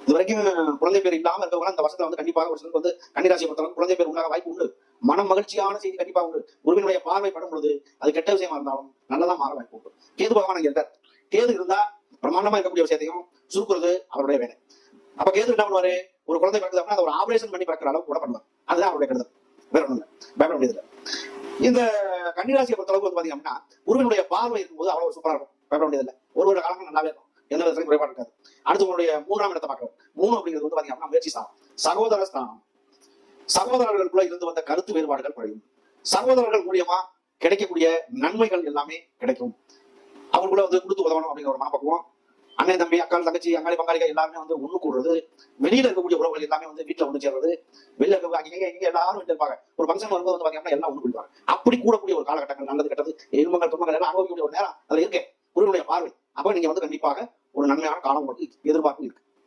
இது வரைக்கும் குழந்தை பேர் இல்லாம இருக்கவங்க அந்த வருஷத்துல வந்து கண்டிப்பாக ஒரு சிலருக்கு வந்து கன்னிராசியை பொறுத்தவரை குழந்தை பேர் உண்டாக வாய்ப்பு உண்டு. மனம் மகிழ்ச்சியான செய்தி கண்டிப்பா உண்டு. குருவினுடைய பார்வை படும் பொழுது அது கெட்ட விஷயமா இருந்தாலும் நல்லதா மாற வாய்ப்பு உண்டு. கேது பகவான் இங்க இருக்கார். கேது இருந்தா பிரமாண்டமா இருக்கக்கூடிய விஷயத்தையும் சுருக்குறது அவருடைய வேலை. அப்ப கேது என்ன பண்ணுவாரு, ஒரு குழந்தை பிறக்குது அப்படின்னா அதை ஒரு ஆபரேஷன் பண்ணி பிறக்கிற அளவுக்கு கூட பண்ணுவார். அதுதான் அவருடைய கருதல், வேற ஒண்ணு இல்லை, பயப்பட முடியாது. இந்த கன்னிராசியை பொறுத்தளவுக்கு வந்து பாத்தீங்க அப்படின்னா குருவினுடைய பார்வை இருக்கும்போது அவ்வளவு சூப்பரா இருக்கும், பயப்பட முடியாது இல்லை. ஒரு காலங்கள் நல்லாவே இருக்கும், எந்த விதத்திலும் குறைபாடு இருக்காது. அடுத்து உங்களுடைய 3ஆம் இடத்தை பார்க்கிறோம். 3 அப்படிங்கிறது வந்து பாத்தீங்க அப்படின்னா முயற்சி ஸ்தானம், சகோதர ஸ்தானம். சகோதரர்களுக்குள்ள இருந்து வந்த கருத்து வேறுபாடுகள் குறையும். சகோதரர்கள் மூலியமா கிடைக்கக்கூடிய நன்மைகள் எல்லாமே கிடைக்கும். அவங்களுக்குள்ள வந்து கொடுத்து உதவணும் அப்படிங்கிற ஒரு மனப்பக்குவம். அண்ணன் தம்பி, அக்கால் தங்கச்சி, அங்காளி பங்காளிகள் எல்லாருமே வந்து ஒண்ணு கூடுறது. வெளியில இருக்கக்கூடிய உறவுகள் எல்லாமே வந்து வீட்டுல ஒண்ணு சேர்றது. வெளியில இருக்க எல்லாரும் வீட்டு இருப்பாங்க. ஒரு ஃபங்க்ஷன் வரும்போது வந்து பாத்தீங்கன்னா எல்லாம் ஒண்ணு கூடுவாங்க. அப்படி கூடக்கூடிய ஒரு காலகட்டங்கள், நல்லது கெட்டது, இன்பங்கள் துன்பங்கள் எல்லாம் அனுபவிக்கக்கூடிய ஒரு நேரம் அதுல இருக்கு குருவினுடைய பார்வை. அப்ப நீங்க வந்து கண்டிப்பாக ஒரு நன்மையான காலம் உங்களுக்கு எதிர்பார்ப்பு இருக்கு.